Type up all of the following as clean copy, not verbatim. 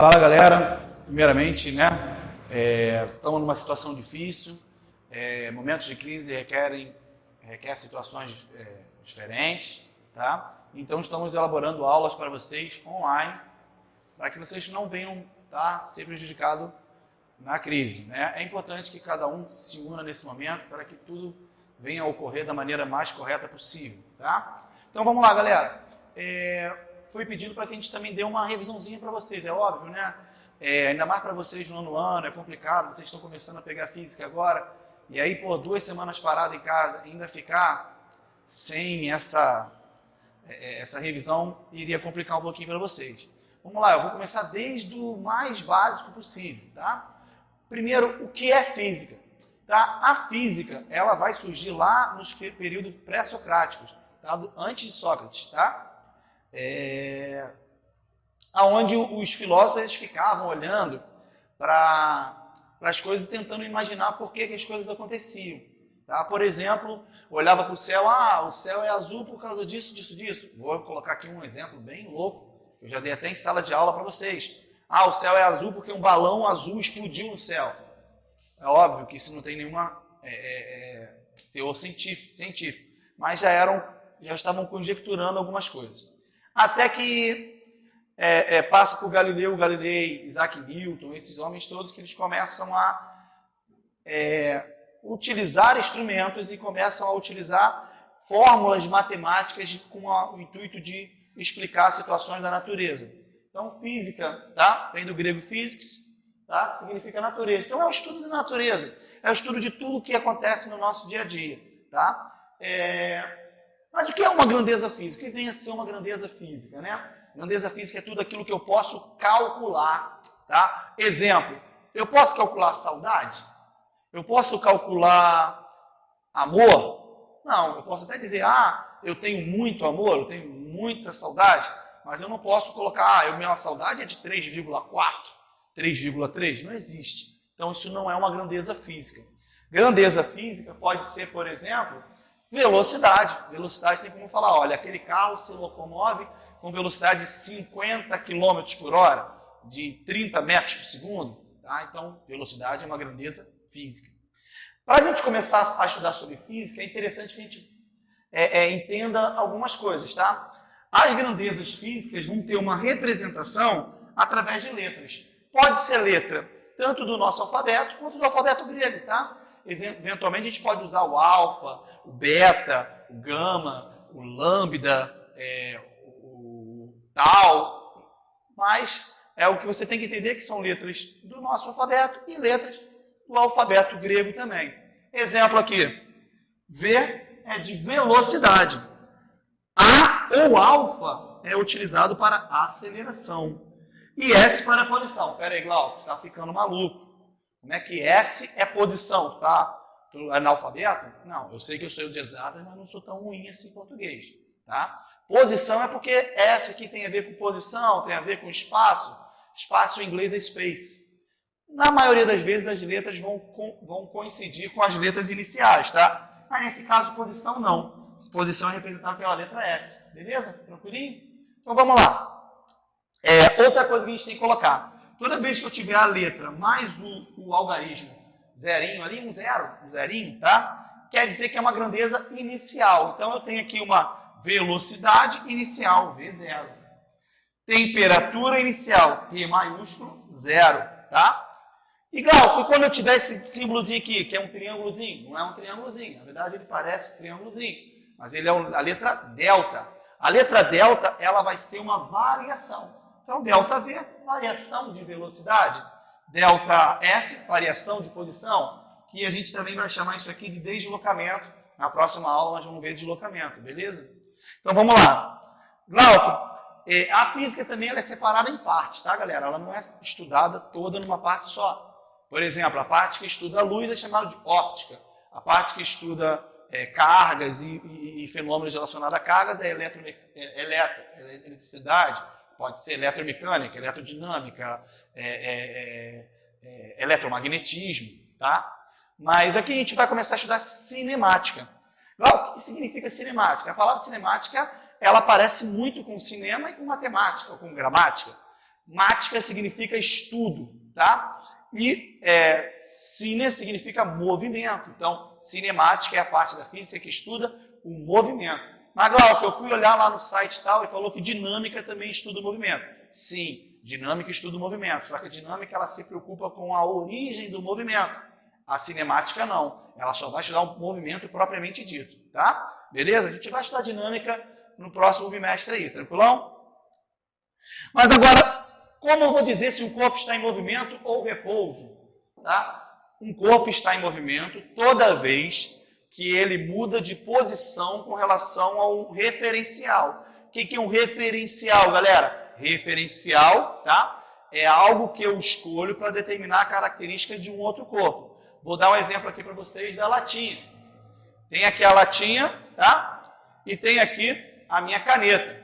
Fala galera, primeiramente, estamos numa situação difícil, momentos de crise requer situações diferentes, tá? Então estamos elaborando aulas para vocês online, para que vocês não venham ser prejudicados na crise, né? É importante que cada um se una nesse momento para que tudo venha a ocorrer da maneira mais correta possível, tá? Então vamos lá galera, fui pedindo para que a gente também dê uma revisãozinha para vocês, é óbvio, né? Ainda mais para vocês no nono ano, é complicado, vocês estão começando a pegar física agora, e aí por 2 semanas parado em casa, ainda ficar sem essa revisão iria complicar um pouquinho para vocês. Vamos lá, eu vou começar desde o mais básico possível, tá? Primeiro, o que é física? Tá? A física, ela vai surgir lá nos períodos pré-socráticos, tá? Antes de Sócrates, tá? Onde os filósofos eles ficavam olhando para as coisas e tentando imaginar por que as coisas aconteciam. Tá? Por exemplo, olhava para o céu, o céu é azul por causa disso, disso, disso. Vou colocar aqui um exemplo bem louco, que eu já dei até em sala de aula para vocês. O céu é azul porque um balão azul explodiu no céu. É óbvio que isso não tem nenhuma teor científico, mas já estavam conjecturando algumas coisas. Até que passa por Galileu Galilei, Isaac Newton, esses homens todos que eles começam a utilizar instrumentos e começam a utilizar fórmulas matemáticas com o intuito de explicar situações da natureza. Então, física, tá? Vem do grego physics, tá? Significa natureza. Então, é o estudo da natureza, é o estudo de tudo o que acontece no nosso dia a dia, tá? Mas o que é uma grandeza física? O que vem a ser uma grandeza física, né? Grandeza física é tudo aquilo que eu posso calcular, tá? Exemplo, eu posso calcular saudade? Eu posso calcular amor? Não, eu posso até dizer, eu tenho muito amor, eu tenho muita saudade, mas eu não posso colocar, minha saudade é de 3,4, 3,3, não existe. Então isso não é uma grandeza física. Grandeza física pode ser, por exemplo, velocidade. Velocidade tem como falar, olha, aquele carro se locomove com velocidade de 50 km por hora, de 30 metros por segundo. Tá? Então, velocidade é uma grandeza física. Para a gente começar a estudar sobre física, é interessante que a gente entenda algumas coisas. Tá? As grandezas físicas vão ter uma representação através de letras. Pode ser letra tanto do nosso alfabeto quanto do alfabeto grego. Tá? Eventualmente, a gente pode usar o alfa, o beta, o gama, o lambda, o tal, mas o que você tem que entender que são letras do nosso alfabeto e letras do alfabeto grego também. Exemplo aqui, V é de velocidade, A ou alfa é utilizado para aceleração e S para posição. Pera aí, Glauco, você está ficando maluco. Como é que S é posição, tá? Analfabeto? Não, eu sei que eu sou de exatas, mas não sou tão ruim assim em português, tá? Posição é porque essa aqui tem a ver com posição, tem a ver com espaço. Espaço em inglês é space. Na maioria das vezes as letras vão coincidir com as letras iniciais, tá? Mas nesse caso, posição não. Posição é representada pela letra S, beleza? Tranquilinho? Então vamos lá. Outra coisa que a gente tem que colocar. Toda vez que eu tiver a letra mais o algarismo zerinho ali, um zerinho, tá? Quer dizer que é uma grandeza inicial. Então, eu tenho aqui uma velocidade inicial, V0. Temperatura inicial, T maiúsculo, 0, tá? E, Glauco, quando eu tiver esse símbolozinho aqui, que é um triângulozinho, não é um triângulozinho, na verdade ele parece um triângulozinho, mas ele é a letra delta. A letra delta, ela vai ser uma variação. Então, delta V, variação de velocidade. Delta S, variação de posição, que a gente também vai chamar isso aqui de deslocamento. Na próxima aula nós vamos ver deslocamento, beleza? Então vamos lá. Glauco, a física também ela é separada em partes, tá galera? Ela não é estudada toda numa parte só. Por exemplo, a parte que estuda a luz é chamada de óptica. A parte que estuda cargas e fenômenos relacionados a cargas é eletricidade. Pode ser eletromecânica, eletrodinâmica, eletromagnetismo, tá? Mas aqui a gente vai começar a estudar cinemática. O que significa cinemática? A palavra cinemática, ela parece muito com cinema e com matemática, ou com gramática. mática significa estudo, tá? E cine significa movimento. Então, cinemática é a parte da física que estuda o movimento. Mas, Glauco, eu fui olhar lá no site tal e falou que dinâmica também estuda o movimento. Sim, dinâmica estuda o movimento, só que a dinâmica ela se preocupa com a origem do movimento. A cinemática não, ela só vai estudar o movimento propriamente dito, tá? Beleza? A gente vai estudar dinâmica no próximo bimestre aí, tranquilão? Mas agora, como eu vou dizer se um corpo está em movimento ou repouso? Tá? Um corpo está em movimento toda vez que ele muda de posição com relação a um referencial. O que é um referencial, galera? Referencial, tá? É algo que eu escolho para determinar a característica de um outro corpo. Vou dar um exemplo aqui para vocês da latinha. Tem aqui a latinha, tá? E tem aqui a minha caneta.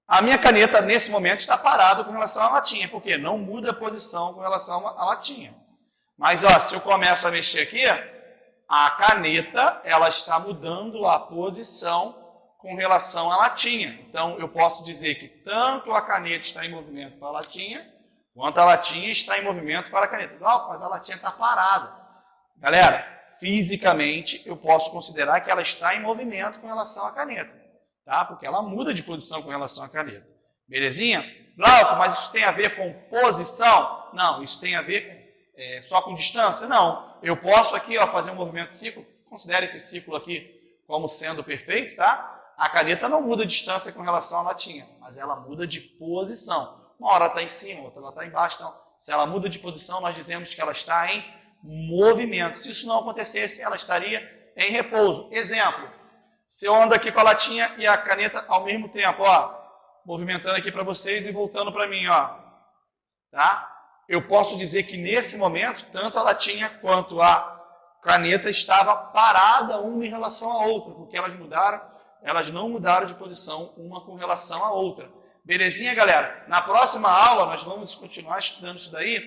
A minha caneta, nesse momento, está parada com relação à latinha, porque não muda a posição com relação à latinha. Mas, ó, se eu começo a mexer aqui, a caneta ela está mudando a posição com relação à latinha. Então, eu posso dizer que tanto a caneta está em movimento para a latinha, quanto a latinha está em movimento para a caneta. Não, mas a latinha está parada. Galera, fisicamente, eu posso considerar que ela está em movimento com relação à caneta. Tá? Porque ela muda de posição com relação à caneta. Belezinha? Glauco, mas isso tem a ver com posição? Não, isso tem a ver só com distância? Não. Eu posso aqui fazer um movimento de ciclo, considere esse ciclo aqui como sendo perfeito, tá? A caneta não muda de distância com relação à latinha, mas ela muda de posição. Uma hora está em cima, outra ela está embaixo. Então, se ela muda de posição, nós dizemos que ela está em movimento. Se isso não acontecesse, ela estaria em repouso. Exemplo, se eu ando aqui com a latinha e a caneta ao mesmo tempo, ó, movimentando aqui para vocês e voltando para mim, ó, tá? Eu posso dizer que nesse momento, tanto a latinha quanto a caneta estava parada uma em relação à outra, porque elas não mudaram de posição uma com relação à outra. Belezinha, galera? Na próxima aula nós vamos continuar estudando isso daí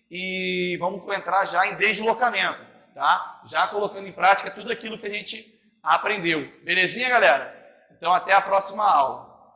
e vamos entrar já em deslocamento, tá? Já colocando em prática tudo aquilo que a gente aprendeu. Belezinha, galera? Então até a próxima aula.